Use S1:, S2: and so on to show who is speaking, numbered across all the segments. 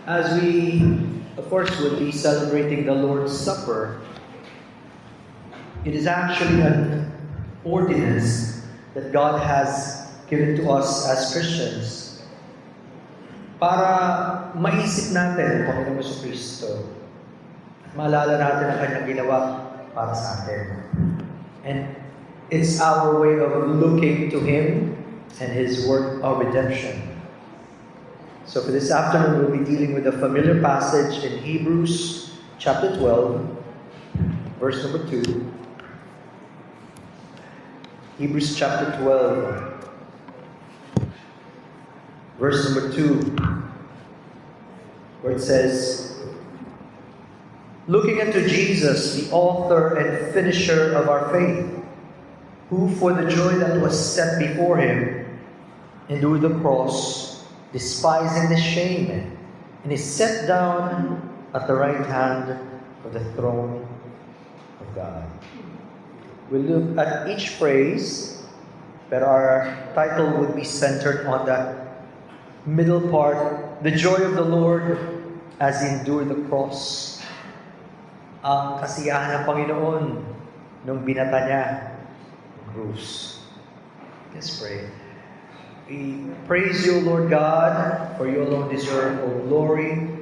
S1: As we, of course, would be celebrating the Lord's Supper, it is actually an ordinance that God has given to us as Christians para maisip natin ang Panginoong Jesucristo at maalala natin ang Kanyang ginawa para sa atin. And it's our way of looking to Him and His work of redemption. So for this afternoon, we'll be dealing with a familiar passage in Hebrews chapter 12, verse number 2. Hebrews chapter 12, verse number 2, where it says, "Looking unto Jesus, the author and finisher of our faith, who for the joy that was set before him endured the cross, despising the shame, and is set down at the right hand of the throne of God." We'll look at each phrase, but our title would be centered on the middle part, the joy of the Lord as He endured the cross. Ang kasiyahan ng Panginoon nung binata niya ang krus. Let's pray. We praise you, Lord God, for you alone deserve all glory,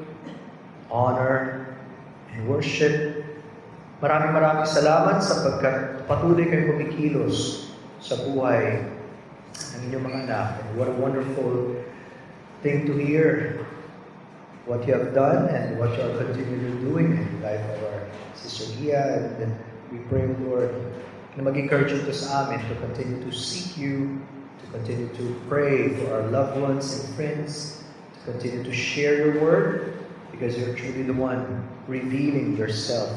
S1: honor, and worship. Maraming salamat sapagkat patuloy kayong kumikilos sa buhay ng inyong mga anak. And what a wonderful thing to hear what you have done and what you are continually doing in the life of our Sister Gia. And we pray, Lord, na mag-encourage ito sa amin to continue to seek you, to continue to pray for our loved ones and friends, to continue to share your word, because you're truly the one revealing yourself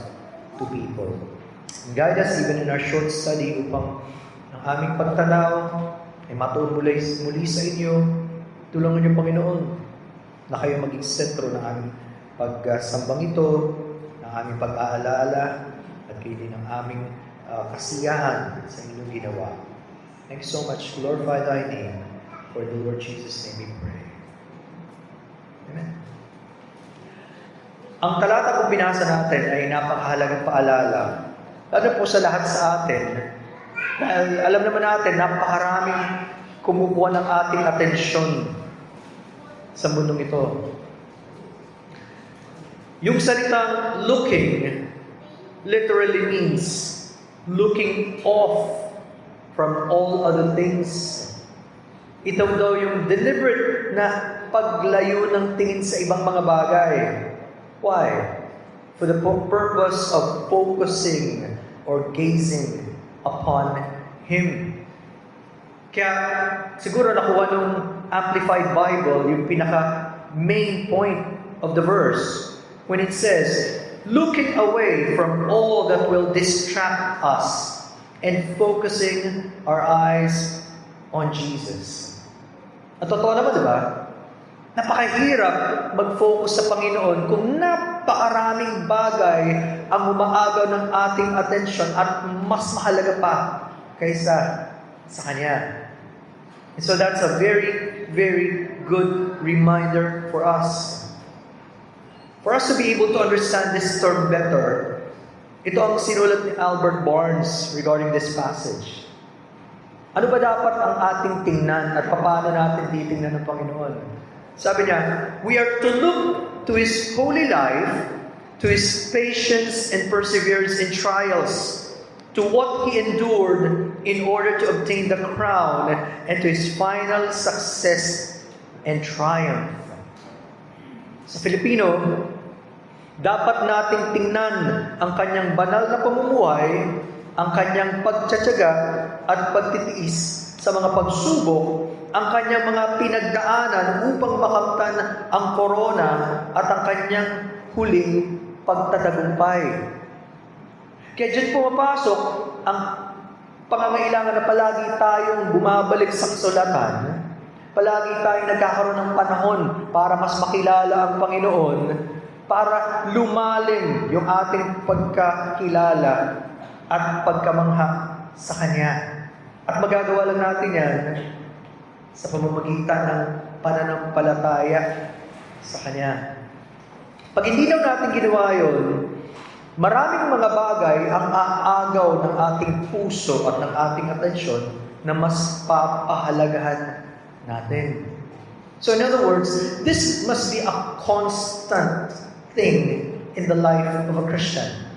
S1: to people. And guide us even in our short study upang ang aming pagtanaw ay matuon muli sa inyo. Tulungan niyo, Panginoon, na kayo maging sentro ng aming pagsambang ito, ng aming pag-aalala, at kayo din ng aming kasiyahan sa inyong ginawa. Thank you so much. Glorify thy name. For the Lord Jesus' name we pray. Amen. Ang talata kung binasa natin ay napakahalagang paalala. Lalo po sa lahat sa atin. Dahil alam naman natin, napakaraming kumukuha ng ating atensyon sa mundong ito. Yung salitang looking literally means looking off from all other things. Ito daw yung deliberate na paglayo ng tingin sa ibang mga bagay. Why? For the purpose of focusing or gazing upon Him. Kaya siguro nakuha nung Amplified Bible yung pinaka-main point of the verse when it says, looking away from all that will distract us and focusing our eyes on Jesus. At totoo naman, di ba? Napakahirap mag-focus sa Panginoon kung napakaraming bagay ang umaagaw ng ating atensyon at mas mahalaga pa kaysa sa Kanya. And so that's a very, very good reminder for us. For us to be able to understand this term better, ito ang sinulat ni Albert Barnes regarding this passage. Ano ba dapat ang ating tingnan at paano natin titingnan ng Panginoon? Sabi niya, we are to look to His holy life, to His patience and perseverance in trials, to what He endured in order to obtain the crown, and to His final success and triumph. Sa Filipino, dapat nating tingnan ang Kanyang banal na pamumuhay, ang Kanyang pagtsatsaga at pagtitiis sa mga pagsubok, ang Kanyang mga pinagdaanan upang makamtan ang korona at ang Kanyang huling pagtatagumpay. Kaya dyan pumapasok ang pangangailangan na palagi tayong bumabalik sa kasulatan, palagi tayong nagkakaroon ng panahon para mas makilala ang Panginoon, para lumalim yung ating pagkakilala at pagkamangha sa Kanya. At magagawa lang natin yan sa pamamagitan ng pananampalataya sa Kanya. Pag hindi daw natin ginawa yun, maraming mga bagay ang aagaw ng ating puso at ng ating atensyon na mas papahalagahan natin. So in other words, this must be a constant thing in the life of a Christian.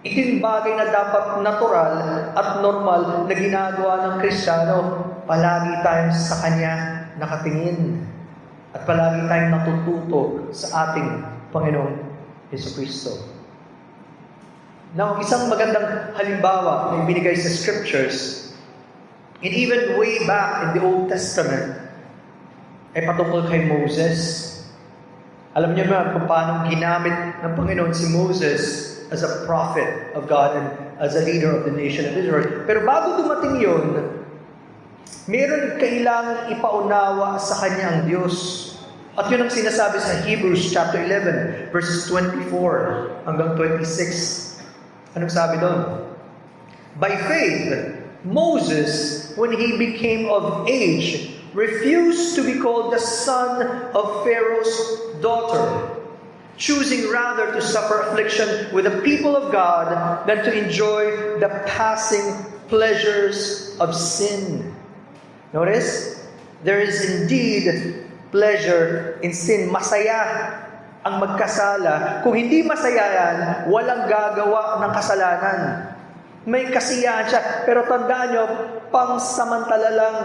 S1: Ito yung bagay na dapat natural at normal na ginagawa ng Kristiyano. Palagi tayong sa Kanya nakatingin at palagi tayong natututo sa ating Panginoong Jesucristo. Now, isang magandang halimbawa na ibinigay sa Scriptures, and even way back in the Old Testament, ay patungkol kay Moses. Alam niyo ba kung paano ginamit ng Panginoon si Moses as a prophet of God and as a leader of the nation of Israel. Pero bago dumating yun, meron kailangang ipaunawa sa kanya ang Diyos. At yun ang sinasabi sa Hebrews chapter 11, verses 24 hanggang 26. Anong sabi doon? By faith, Moses, when he became of age, refused to be called the son of Pharaoh's daughter, choosing rather to suffer affliction with the people of God than to enjoy the passing pleasures of sin. Notice, there is indeed pleasure in sin. Masaya ang magkasala. Kung hindi masaya yan, walang gagawa ng kasalanan. May kasiyahan siya, pero tandaan nyo, pangsamantala lang.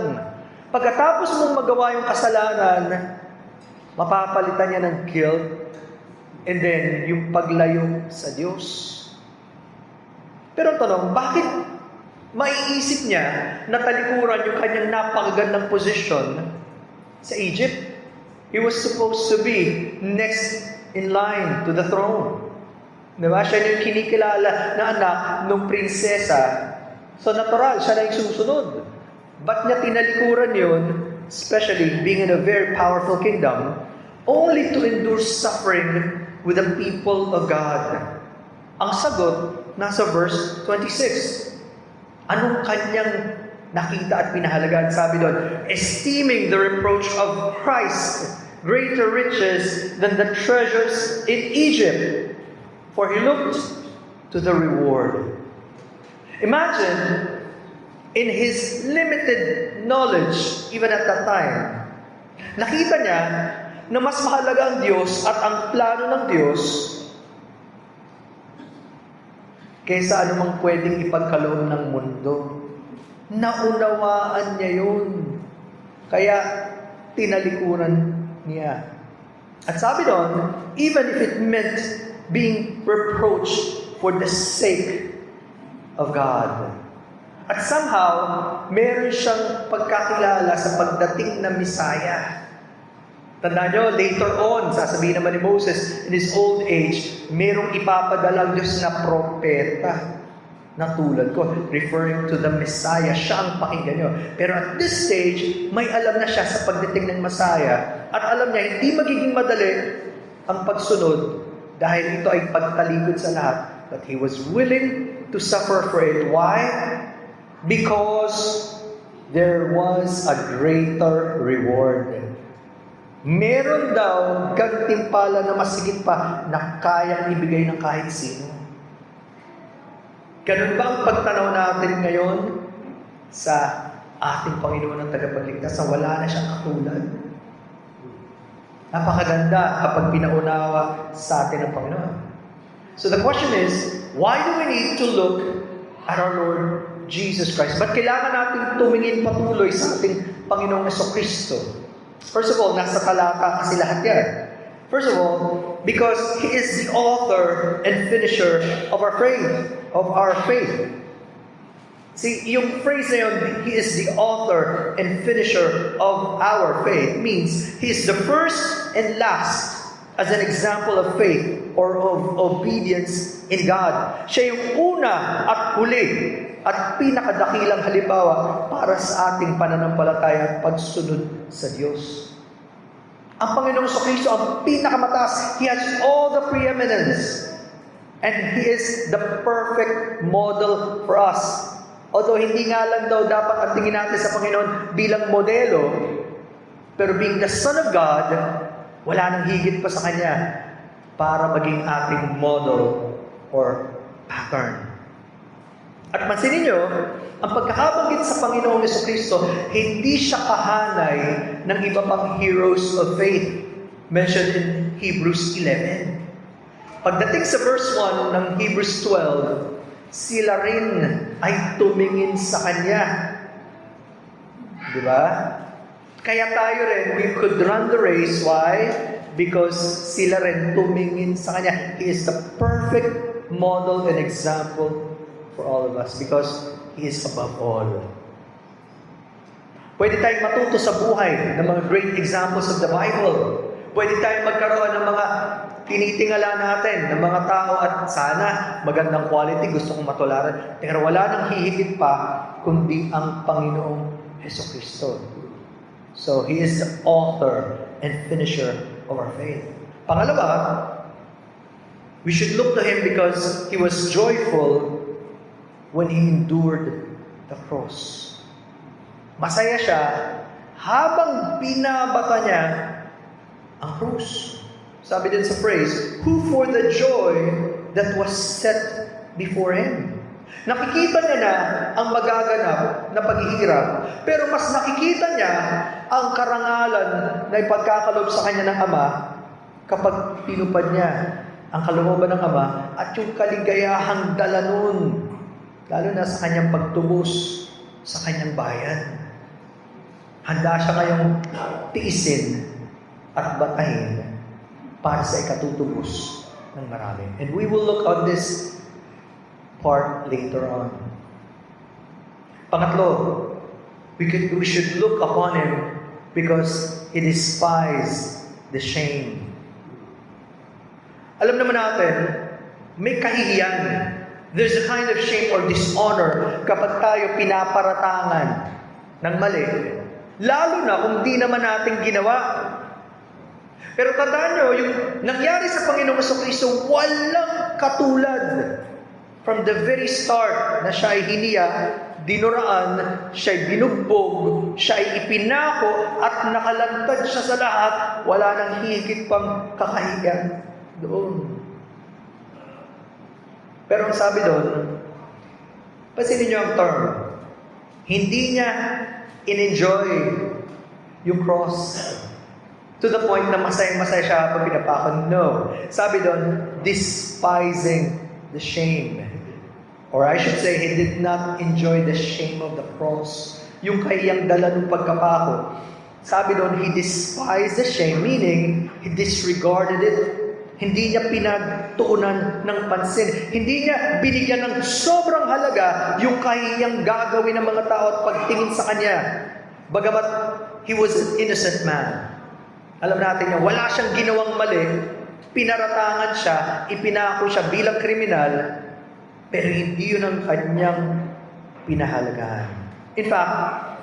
S1: Pagkatapos mong magawa yung kasalanan, mapapalitan niya ng guilt, and then, yung paglayo sa Diyos. Pero ang tanong, bakit maiisip niya na talikuran yung kanyang napakagandang posisyon sa Egypt? He was supposed to be next in line to the throne. Diba? Siya yung kinikilala na anak ng prinsesa. So natural, siya na yung susunod. Ba't niya tinalikuran yun, especially being in a very powerful kingdom, only to endure suffering with the people of God? Ang sagot, nasa verse 26. Anong kanyang nakita at pinahalagaan? Sabi doon, esteeming the reproach of Christ greater riches than the treasures in Egypt, for he looked to the reward. Imagine, in his limited knowledge, even at that time, nakita niya na mas mahalaga ang Diyos at ang plano ng Diyos kaysa anumang pwedeng ipagkaloob ng mundo. Naunawaan niya yun. Kaya tinalikuran niya. At sabi doon, even if it meant being reproached for the sake of God. At somehow, meron siyang pagkakilala sa pagdating na Messiah. Tandaan nyo, later on, sasabihin naman ni Moses, in his old age, merong ipapadalang Diyos na propeta na tulad ko, referring to the Messiah. Siya ang pakinggan nyo. Pero at this stage, may alam na siya sa pagdating ng Messiah. At alam niya, hindi magiging madali ang pagsunod dahil ito ay pagtalikod sa lahat. But he was willing to suffer for it. Why? Because there was a greater reward. Meron daw gantimpala na masigit pa na kayang ibigay ng kahit sino. Ganun ba ang pagtanaw natin ngayon sa ating Panginoon ng tagapagligtas na wala na siyang katulad? Napakaganda kapag pinaunawa sa atin ng Panginoon. So the question is, why do we need to look at our Lord Jesus Christ? Ba't kailangan natin tumingin patuloy sa ating Panginoong Jesucristo? First of all, nasa talata kasi lahat yan. First of all, because He is the author and finisher of our faith. See, yung phrase na yun, He is the author and finisher of our faith, means He is the first and last as an example of faith or of obedience in God. Siya yung una at huli at pinakadakilang halimbawa para sa ating pananampalataya at pagsunod sa Diyos. Ang Panginoong Jesucristo ang pinakamataas. He has all the preeminence. And He is the perfect model for us. Although hindi nga lang daw dapat ang tingin natin sa Panginoon bilang modelo, pero being the Son of God, Wala nang higit pa sa Kanya para maging ating model or pattern. At pansinin nyo, ang pagkakabanggit sa Panginoong Jesucristo, hindi siya kahanay ng iba pang heroes of faith mentioned in Hebrews 11. Pagdating sa verse 1 ng Hebrews 12, sila rin ay tumingin sa Kanya. Di ba? Kaya tayo rin, we could run the race. Why? Because sila rin tumingin sa Kanya. He is the perfect model and example for all of us because He is above all. Pwede tayong matuto sa buhay ng mga great examples of the Bible. Pwede tayong magkaroon ng mga tinitingala natin ng mga tao at sana magandang quality, gusto kong matularan. Pero wala nang hihigit pa kundi ang Panginoong Jesucristo. So, He is the author and finisher of our faith. Pangalawa, we should look to Him because He was joyful when He endured the cross. Masaya siya habang binabata niya ang krus. Sabi din sa phrase, who for the joy that was set before Him. Nakikita niya na ang magaganap na paghihirap, pero mas nakikita niya ang karangalan na ipagkakalob sa kanya ng Ama kapag tinupad niya ang kalooban ng Ama at yung kaligayahang dala nun, lalo na sa kanyang pagtubos sa kanyang bayan. Handa siya ngayong tiisin at batahin para sa ikatutubos ng marami. And we will look on this part later on. Pangatlo, we should look upon Him because He despised the shame. Alam naman natin, may kahihiyan. There's a kind of shame or dishonor kapag tayo pinaparatangan ng mali. Lalo na kung di naman natin ginawa. Pero tandaan nyo, yung nangyari sa Panginoong Jesucristo, walang katulad. From the very start na siya ay hiniya, dinuraan, siya ay binugbog, siya ay ipinako, at nakalantad siya sa lahat, wala nang higit pang kakahiyan doon. Pero ang sabi doon, pansinin niyo ang term, hindi niya in-enjoy yung cross to the point na masayang-masaya siya pag pinapakon. No. Sabi doon, despising the shame. Or I should say, He did not enjoy the shame of the cross. Yung kahiyang dala ng pagkapako. Sabi doon, He despised the shame, meaning, He disregarded it. Hindi niya pinagtuunan ng pansin. Hindi niya binigyan ng sobrang halaga yung kahiyang gagawin ng mga tao at pagtingin sa Kanya. Bagamat He was an innocent man. Alam natin niya, wala siyang ginawang mali, pinaratangan siya, ipinako siya bilang kriminal, pero hindi yun ang kanyang pinahalagahan. In fact,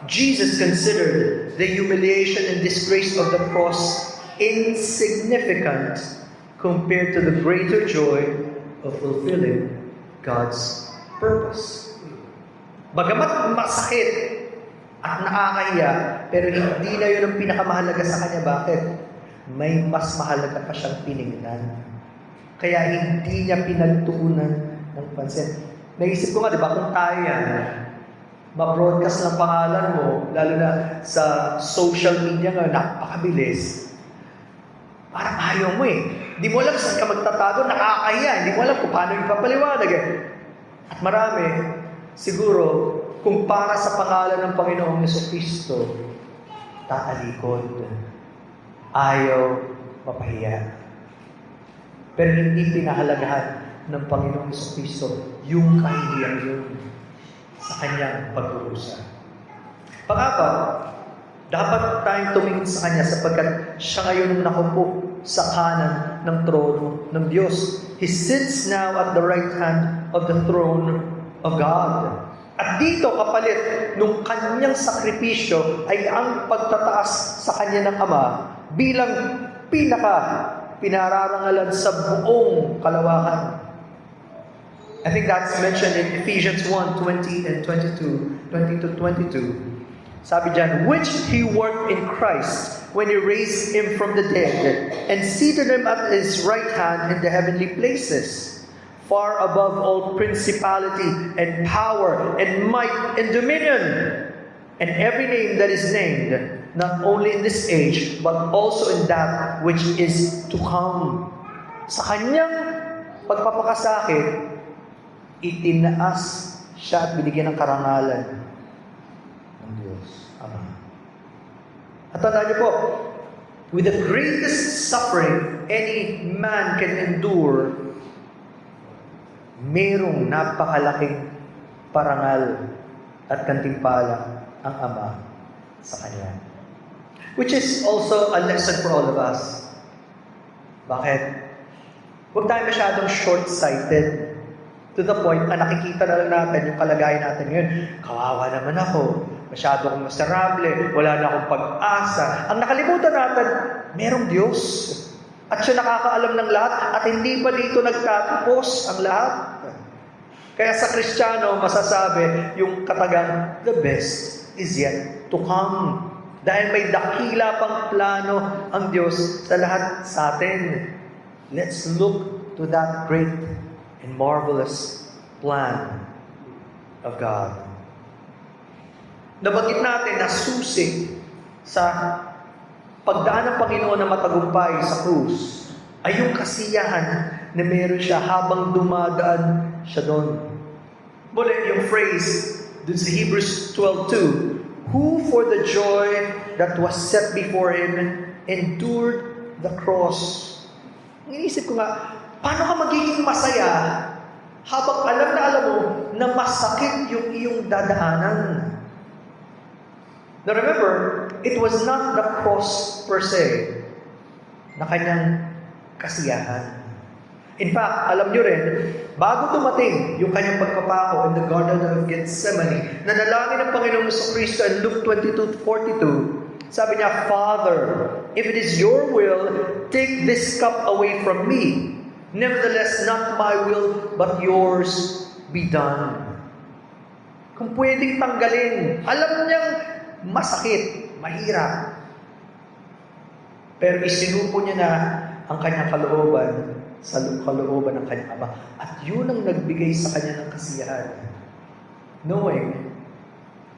S1: Jesus considered the humiliation and disgrace of the cross insignificant compared to the greater joy of fulfilling God's purpose. Bagamat masakit at nakakahiya, pero hindi na yun ang pinakamahalaga sa kanya. Bakit? May mas mahalaga pa siyang pinignan. Kaya hindi niya pinagtuunan ng pansin. Naisip ko nga, di ba, kung tayo yan, ma-broadcast ng pangalan mo, lalo na sa social media nga, napakabilis. Parang ayaw mo eh. Hindi mo alam saan ka magtatago, nakakahiya. Hindi mo alam kung paano ipapaliwanag eh. At marami, siguro, kung para sa pangalan ng Panginoong Jesucristo, tatalikod. Ayaw mapahiya. Pero hindi pinahalagahan ng Panginoong Jesucristo yung kahihiyang yun sa Kanyang pagkurusa. Pang-apat, dapat tayong tumingin sa Kanya sapagkat siya ngayon ang nakupo sa kanan ng trono ng Diyos. He sits now at the right hand of the throne of God. At dito kapalit nung kanyang sakripisyo ay ang pagtataas sa kanya ng Ama bilang pinararangalan sa buong kalawakan. I think that's mentioned in Ephesians 1:20 and 22. Sabi diyan, which He worked in Christ when He raised Him from the dead and seated Him at His right hand in the heavenly places, far above all principality and power and might and dominion, and every name that is named, not only in this age, but also in that which is to come. Sa Kanyang pagpapakasakit, itinaas siya at binigyan ng karangalan ng Diyos Ama. At tandaan niyo po, with the greatest suffering any man can endure, merong napakalaking parangal at kantimpala ang Ama sa Kanya. Which is also a lesson for all of us. Bakit? Huwag tayo masyadong short-sighted to the point na nakikita na lang natin yung kalagayan natin ngayon. Kawawa naman ako. Masyado akong miserable. Wala na akong pag-asa. Ang nakalimutan natin, merong Diyos. At siya nakakaalam ng lahat at hindi pa dito nagtatapos ang lahat. Kaya sa Kristiyano, masasabi yung katagang, the best is yet to come. Dahil may dakila pang plano ang Diyos sa lahat sa atin. Let's look to that great and marvelous plan of God. Nabanggit natin na susi sa pagdaan ng Panginoon na matagumpay sa krus ay yung kasiyahan na meron siya habang dumadaan siya doon. Muli yung phrase dun sa Hebrews 12:2, who for the joy that was set before Him endured the cross. Inisip ko nga, paano ka magiging masaya habang alam mo na masakit yung iyong dadaanan? Now remember, it was not the cross per se na kanyang kasiyahan. In fact, alam nyo rin, bago dumating yung kanyang pagpapako in the Garden of Gethsemane, nanalangin ng Panginoon sa Kristo in Luke 22:42, sabi niya, Father, if it is your will, take this cup away from me. Nevertheless, not my will, but yours be done. Kung pwedeng tanggalin, alam niyang masakit, mahirap. Pero isinupo niya na ang kanyang kalooban sa kalooban ng kanyang Ama. At yun ang nagbigay sa kanya ng kasiyahan. Knowing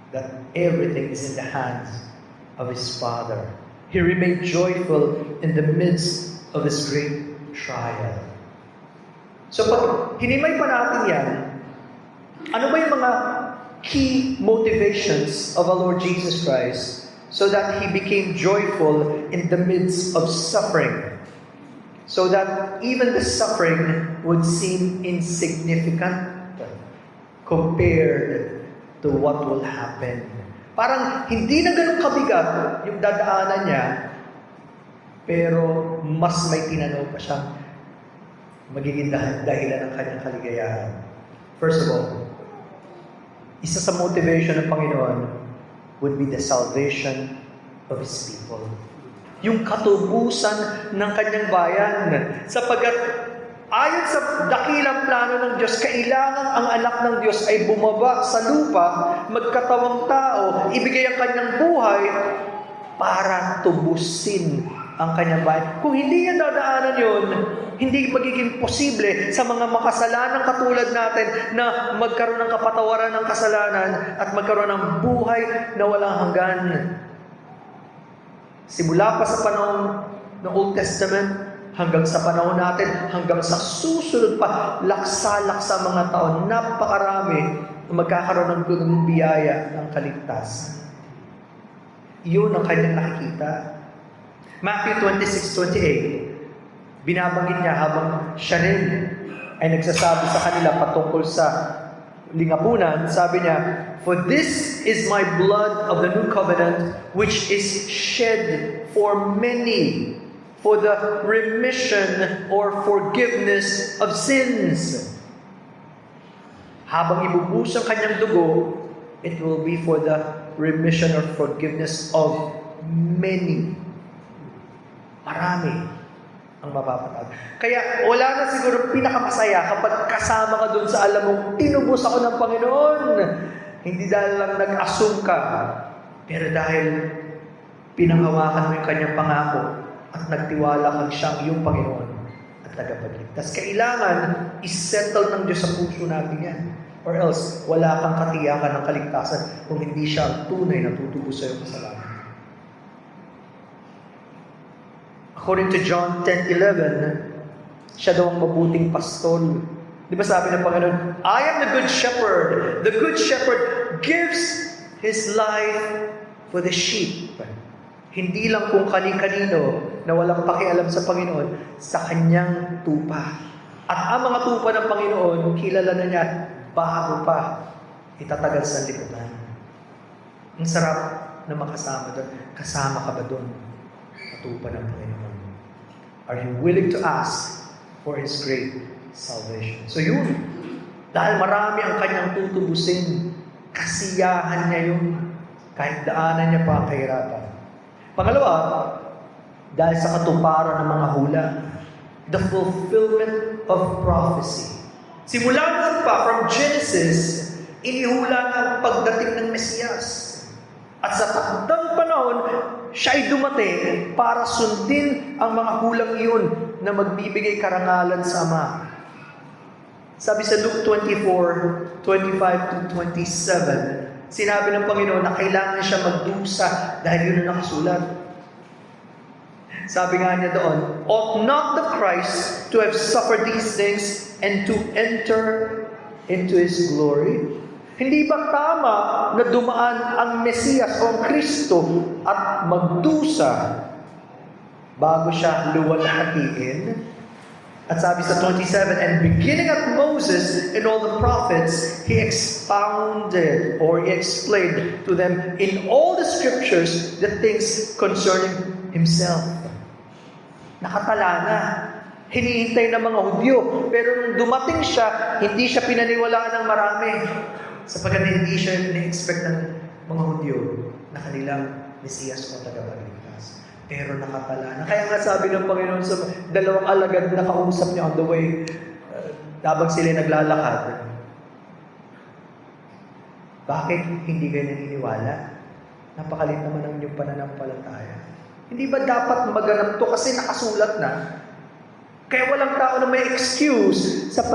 S1: that everything is in the hands of His Father. He remained joyful in the midst of His great trial. So pag hinimay pa natin yan, ano ba yung mga key motivations of our Lord Jesus Christ so that He became joyful in the midst of suffering? So that even the suffering would seem insignificant compared to what will happen. Parang hindi na ganun kabigat yung dadaanan niya, pero mas may tinanaw pa siyang magiging dahilan ng kanyang kaligayahan. First of all, isa sa motivation ng Panginoon would be the salvation of His people. Yung katubusan ng kanyang bayan. Sapagkat ayon sa dakilang plano ng Diyos, kailangan ang anak ng Diyos ay bumaba sa lupa, magkatawang tao, ibigay ang kanyang buhay para tubusin ang kanyang bayan. Kung hindi niya dadaanan yun, hindi magiging posible sa mga makasalanang katulad natin na magkaroon ng kapatawaran ng kasalanan at magkaroon ng buhay na walang hanggan. Simula pa sa panahon ng Old Testament, hanggang sa panahon natin, hanggang sa susunod pa, laksa-laksa mga taon, napakarami na magkakaroon ng biyaya ng kaligtasan. Iyon ang kanyang nakikita. Matthew 26:28, binabanggit niya habang siya rin ay nagsasabi sa kanila patungkol sa lingapunan, sabi niya, for this is my blood of the new covenant, which is shed for many, for the remission or forgiveness of sins. Habang ibubuhos ang kanyang dugo, it will be for the remission or forgiveness of many. Marami ang mapapatawad. Kaya wala na siguro pinakamasaya kapag kasama ka dun sa alam mong tinubos ako ng Panginoon. Hindi dahil lang nag-assume ka, pero dahil pinanghawakan mo yung kanyang pangako at nagtiwala kang siyang iyong Panginoon at tagapagligtas. Kailangan isettle ng Diyos sa puso natin yan. Or else, wala kang katiyakan ng kaligtasan kung hindi siya ang tunay na tutubos sa iyong kasalanan. According to John 10:11, siya daw ang mabuting pastol. Di ba sabi ng Panginoon, I am the good shepherd. The good shepherd gives his life for the sheep. Hindi lang kung kani-kanino na walang pakialam sa Panginoon, sa kanyang tupa. At ang mga tupa ng Panginoon, kilala na niya, bago pa itatagal sa lipunan. Ang sarap na makasama doon. Kasama ka ba doon? Tupa ng Panginoon. Are you willing to ask for His great salvation? So yun, dahil marami ang kanyang tutubusin, kasiyahan niya yun, kahit daanan niya pa ang kahirapan. Pangalawa, dahil sa katuparan ng mga hula, the fulfillment of prophecy. Simula noon pa, from Genesis, inihula na ang pagdating ng Mesiyas. At sa takdang panahon, siya ay dumating para sundin ang mga hulang iyon na magbibigay karangalan sa Ama. Sabi sa Luke 24:25-27, sinabi ng Panginoon na kailangan siya magdusa dahil yun ang nakasulat. Sabi nga niya doon, ought not the Christ to have suffered these things and to enter into His glory? Hindi ba tama na dumaan ang Mesiyas o ang Kristo at magdusa bago siya luwalhatiin? At sabi sa 27, and beginning at Moses and all the prophets, He expounded or He explained to them in all the scriptures the things concerning Himself. Nakatala na. Hinihintay ng mga Hudyo. Pero nung dumating siya, hindi siya pinaniwalaan ng marami. Sapagkat hindi siya ini-expect ng mga Hudyo na kanilang Mesiyas o tagapagligtas. Pero nakatala na. Kaya nga sabi ng Panginoon sa dalawang alagad na kausap niya on the way, habang sila naglalakad, bakit hindi kayo naniniwala? Napakalit naman ang inyong pananampalataya. Hindi ba dapat maganap to kasi nakasulat na? Kaya walang tao na may excuse sa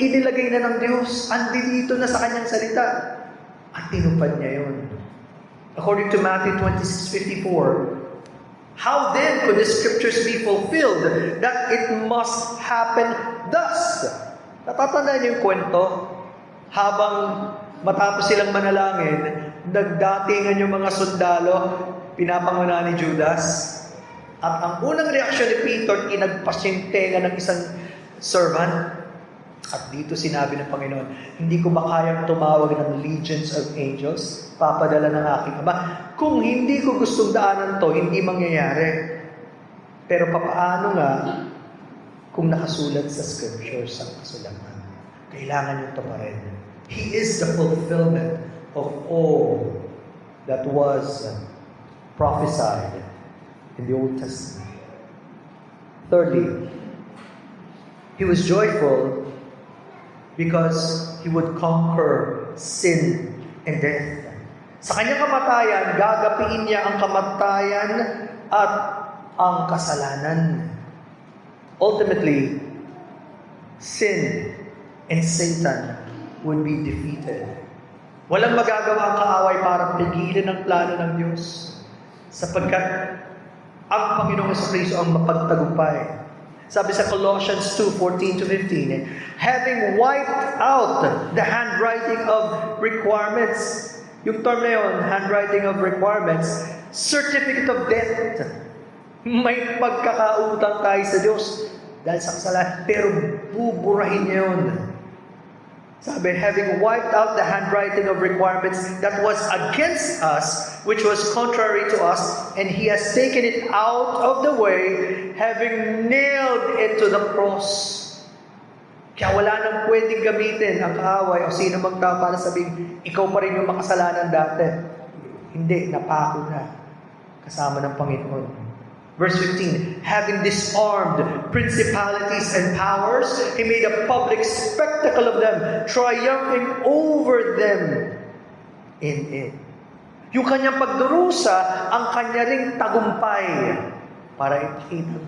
S1: inilagay na ng Diyos. Andito na sa kanyang salita. At tinupad niya yun. According to Matthew 26:54, how then could the scriptures be fulfilled that it must happen thus? Natatandaan niyo yung kwento? Habang matapos silang manalangin, nagdatingan yung mga sundalo, pinapanguna ni Judas. At ang unang reaksyon ni Peter, inagpas yung tenga ng isang servant. At dito sinabi ng Panginoon, hindi ko ba kayang tumawag ng legions of angels? Papadala ng aking Ama. Kung hindi ko gustong daanan to, hindi mangyayari. Pero papaano nga kung nakasulat sa scriptures ang kasulatan? Kailangan nyo ito pa rin. He is the fulfillment of all that was prophesied in the Old Testament. Thirdly, He was joyful because He would conquer sin and death. Sa kanyang kamatayan, gagapiin niya ang kamatayan at ang kasalanan. Ultimately, sin and Satan would be defeated. Walang magagawa ang kaaway para pigilan ang plano ng Diyos. Sapagkat ang Panginoong Jesucristo ang mapagtagumpay. Sabi sa Colossians 2:14-15, having wiped out the handwriting of requirements. Yung term na yun, handwriting of requirements, certificate of debt. May pagkakautang tayo sa Diyos dahil sa kasalanan, pero buburahin niya yun. Sabi, having wiped out the handwriting of requirements that was against us, which was contrary to us, and He has taken it out of the way, having nailed it to the cross. Kaya wala nang pwedeng gamitin ang kaaway o sino mang tao para sabihin, ikaw pa rin yung makasalanan dati. Hindi, napako na. Kasama ng Panginoon. Verse 15, having disarmed principalities and powers, He made a public spectacle of them, triumphing over them in it. Yung kanyang pagdurusa, ang kanya ring tagumpay. Para ipakita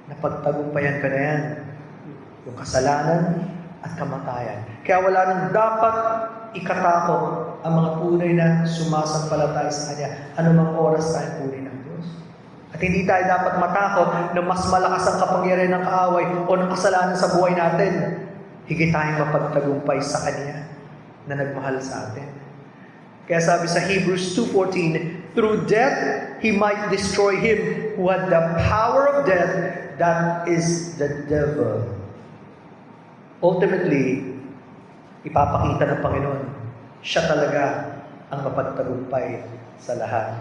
S1: na pagtagumpayan ka na yan. Yung kasalanan at kamatayan. Kaya wala nang dapat ikatakot ang mga tunay na sumasampalataya sa Kanya. Anumang oras tayo tunay ng Diyos. At hindi tayo dapat matakot na mas malakas ang kapangyarihan ng kaaway o ng kasalanan sa buhay natin. Higit tayong mapagtagumpay sa Kanya na nagmahal sa atin. Kaya sabi sa Hebrews 2:14, through death, He might destroy him who had the power of death, that is the devil. Ultimately, ipapakita ng Panginoon, siya talaga ang mapagtagumpay sa lahat.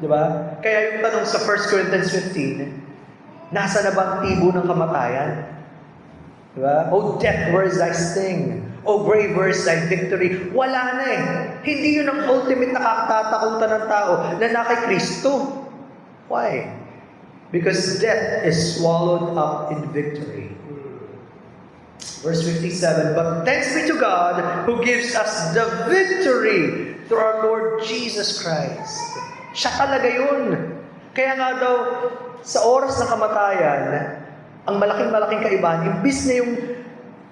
S1: Diba? Kaya yung tanong sa 1 Corinthians 15, nasa na ba ang tibo ng kamatayan? Diba? Oh death, where is thy sting? Oh grave, where is thy victory? Wala na eh. Hindi yun ang ultimate na kakatatakutan ng tao na nakay Kristo. Why? Because death is swallowed up in victory. Verse 57, but thanks be to God who gives us the victory through our Lord Jesus Christ. Siya talaga yun. Kaya nga daw, sa oras ng kamatayan, ang malaking-malaking kaibahan, imbis na yung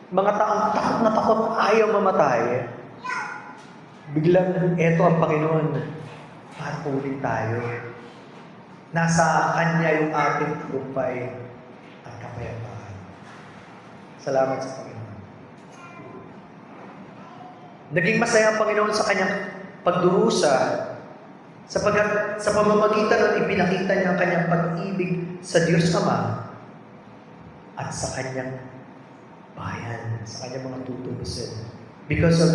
S1: mga taong takot na takot ayaw mamatay, biglang eto ang Panginoon para ulit tayo. Nasa Kanya yung ating tagumpay at kapayapaan. Salamat sa Panginoon. Naging masaya ang Panginoon sa Kanyang pagdurusa sapagkat sa pamamagitan ng ipinakita niya ang Kanyang pag-ibig sa Diyos Ama at sa Kanyang bayan, sa Kanyang mga tutubusin. Because of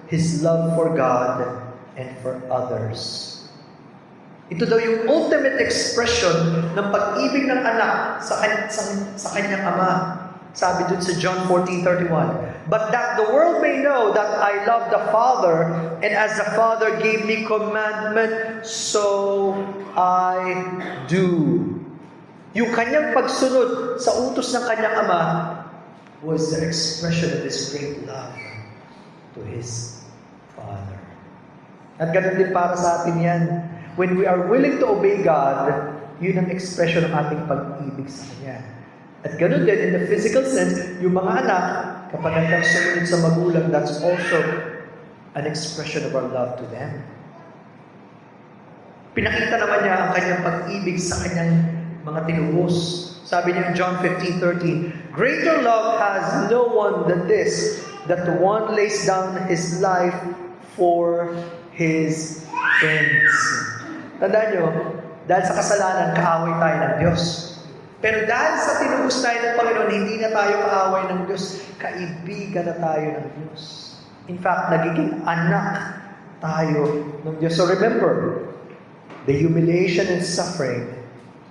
S1: His love for God and for others. Ito daw yung ultimate expression ng pag-ibig ng anak sa kanyang ama. Sabi dun sa John 14:31, but that the world may know that I love the Father, and as the Father gave me commandment, so I do. Yung kanyang pagsunod sa utos ng kanyang ama was the expression of His great love to His Father. At ganun din para sa atin yan. When we are willing to obey God, yun ang expression ng ating pag-ibig sa Kanya. At ganun din, in the physical sense, yung mga anak, kapag hanggang sumunod sa magulang, that's also an expression of our love to them. Pinakita naman niya ang kanyang pag-ibig sa kanyang mga tinubos. Sabi niya in John 15:13, greater love has no one than this, that the one lays down his life for his friends. Tandaan nyo, dahil sa kasalanan, kaaway tayo ng Diyos. Pero dahil sa tinubos tayo ng Panginoon, hindi na tayo kaaway ng Diyos, kaibigan na tayo ng Diyos. In fact, nagiging anak tayo ng Diyos. So remember, the humiliation and suffering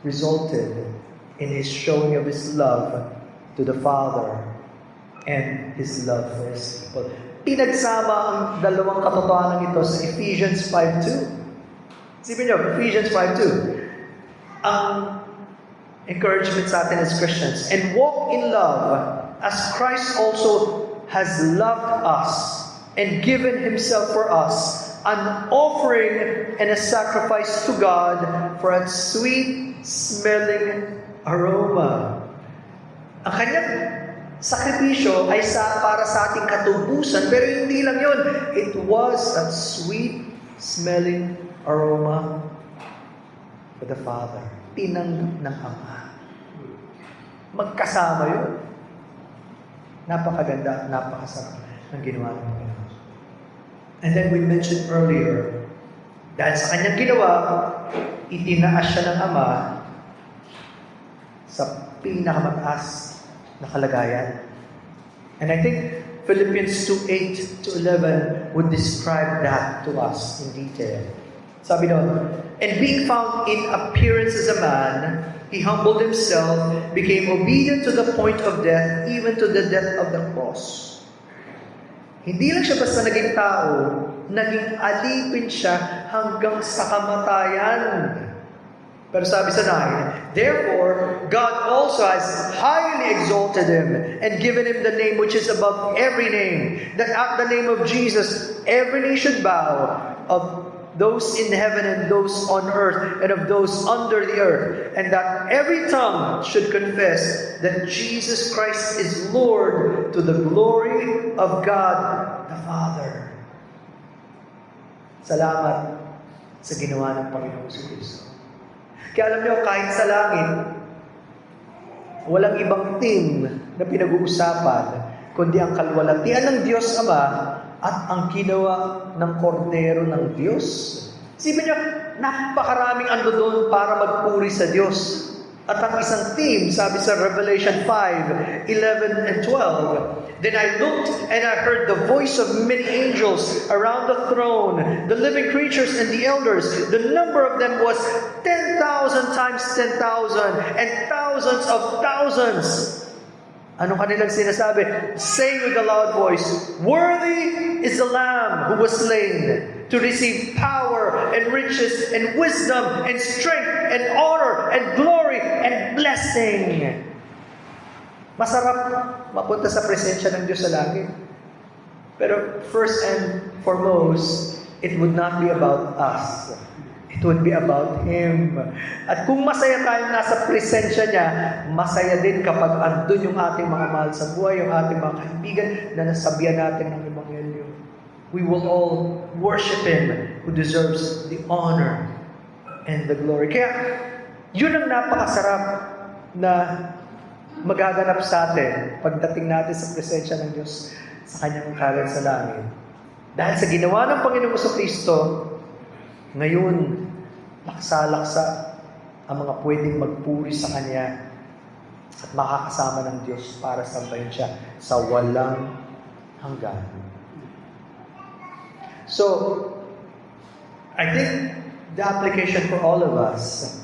S1: resulted in His showing of His love to the Father and His love for His people. Pinagsama ang dalawang katotohanan ito sa Ephesians 5:2. Sipin nyo, Ephesians 5:2. Ang encouragement sa atin as Christians. And walk in love as Christ also has loved us and given Himself for us, an offering and a sacrifice to God for a sweet-smelling aroma. Ang kanyang sakripisyo ay para sa ating katubusan, pero hindi lang yun. It was a sweet-smelling aroma for the Father. Tinanggap ng Ama. Magkasama yun. Napakaganda at napakasarap ng ginawa ng Panginoon. And then we mentioned earlier, dahil sa kanyang ginawa, itinaas siya ng Ama sa pinakamataas na kalagayan. And I think Philippians 2:8-11 would describe that to us in detail. Sabi doon, and being found in appearance as a man, He humbled Himself, became obedient to the point of death, even to the death of the cross. Hindi lang siya basta naging tao, naging alipin siya hanggang sa kamatayan. Pero sabi sa 9, therefore, God also has highly exalted Him and given Him the name which is above every name, that at the name of Jesus, every knee should bow, of those in heaven and those on earth and of those under the earth, and that every tongue should confess that Jesus Christ is Lord to the glory of God the Father. Salamat sa ginawa ng Panginoong Kristo. Kaya alam niyo, kahit sa langit, walang ibang theme na pinag-uusapan kundi ang kalwalatian ng Diyos Ama at ang ginawa ng kordero ng Diyos. Isipin niyo, napakaraming ando doon para magpuri sa Diyos. At ang isang theme, sabi sa Revelation 5, 11 and 12, "Then I looked and I heard the voice of many angels around the throne, the living creatures and the elders. The number of them was 10,000 times 10,000 and thousands of thousands." Ano kanilang sinasabi? Saying with a loud voice, "Worthy is the Lamb who was slain to receive power and riches and wisdom and strength and honor and glory and blessing." Masarap mapunta sa presensya ng Diyos sa langit. Pero first and foremost, it would not be about us. It would be about Him. At kung masaya tayong nasa presensya niya, masaya din kapag andun yung ating mga mahal sa buhay, yung ating mga kaibigan na nasabihan natin ng Ebanghelyo. We will all worship Him who deserves the honor and the glory. Kaya, yun ang napakasarap na magaganap sa atin pagdating natin sa presensya ng Diyos sa Kanyang kalan sa langit. Dahil sa ginawa ng Panginoong Kristo, ngayon, laksa-laksa ang mga pwedeng magpuri sa Kanya at makakasama ng Diyos para sambahin siya sa walang hanggan. So, I think the application for all of us,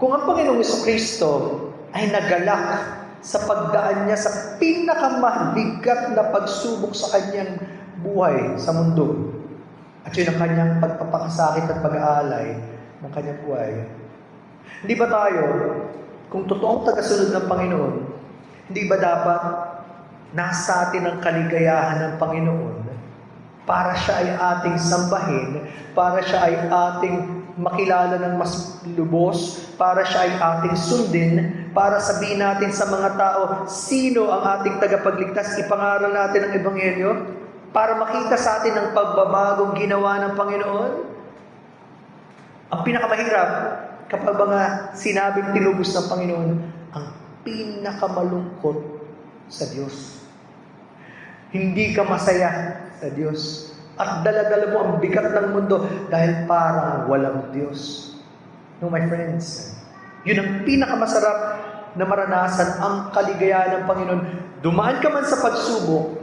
S1: kung ang Panginoong Kristo ay nagalak sa pagdaan niya sa pinakamabigat na pagsubok sa Kanyang buhay sa mundo, at yun ang Kanyang pagpapakasakit at pag-aalay ng Kanyang buhay. Hindi ba tayo, kung totoong tagasunod ng Panginoon, hindi ba dapat nasa atin ang kaligayahan ng Panginoon para siya ay ating sambahin, para siya ay ating makilala ng mas lubos, para siya ay ating sundin, para sabihin natin sa mga tao, sino ang ating tagapagligtas, ipangaral natin ang Ebanghelyo, para makita sa atin ang pagbabagong ginawa ng Panginoon? Ang pinakamahirap, kapag mga sinabing tinubos ng Panginoon, ang pinakamalungkot sa Diyos. Hindi ka masaya sa Diyos. At dala-dala mo ang bigat ng mundo dahil parang walang Diyos. No, my friends, yun ang pinakamasarap na maranasan, ang kaligayahan ng Panginoon. Dumaan ka man sa pagsubok,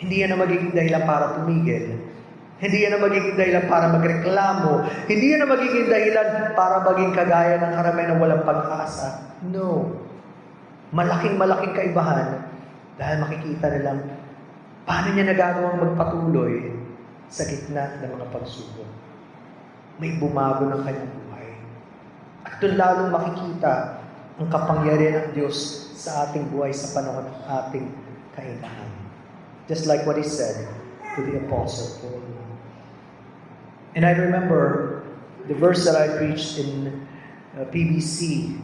S1: hindi yan na magiging dahilan para tumigil. Hindi yan na magiging dahilan para magreklamo. Hindi yan na magiging dahilan para maging kagaya ng karamihan na walang pag-asa. No. Malaking kaibahan dahil makikita nilang paano niya nagagawang magpatuloy sa gitna ng mga pagsubok. May bumago ng kanyang buhay. At doon lalong makikita ang kapangyarihan ng Diyos sa ating buhay sa panahon ng ating kailangan. Just like what He said to the Apostle Paul. And I remember the verse that I preached in PBC.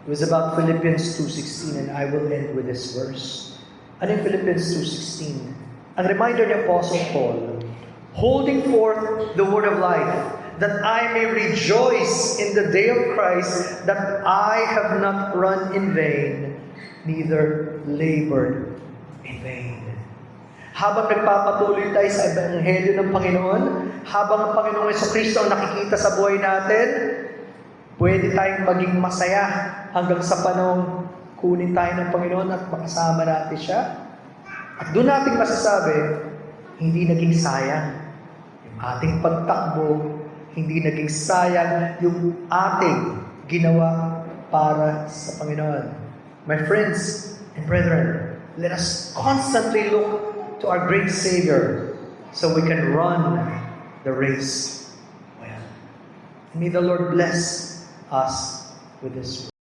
S1: It was about Philippians 2:16, and I will end with this verse. And in Philippians 2:16, ang reminder ni Apostle Paul, holding forth the word of life, that I may rejoice in the day of Christ, that I have not run in vain, neither labored in vain. Habang nagpapatuloy tayo sa Ebanghelyo ng Panginoon, habang ang Panginoong Jesucristo ang nakikita sa buhay natin, pwede tayong maging masaya hanggang sa panahong kunin tayo ng Panginoon at makasama natin siya. At doon natin masasabi, hindi naging sayang yung ating pagtakbo, hindi naging sayang yung ating ginawa para sa Panginoon. My friends and brethren, let us constantly look to our great Savior so we can run the race well. May the Lord bless us with this word.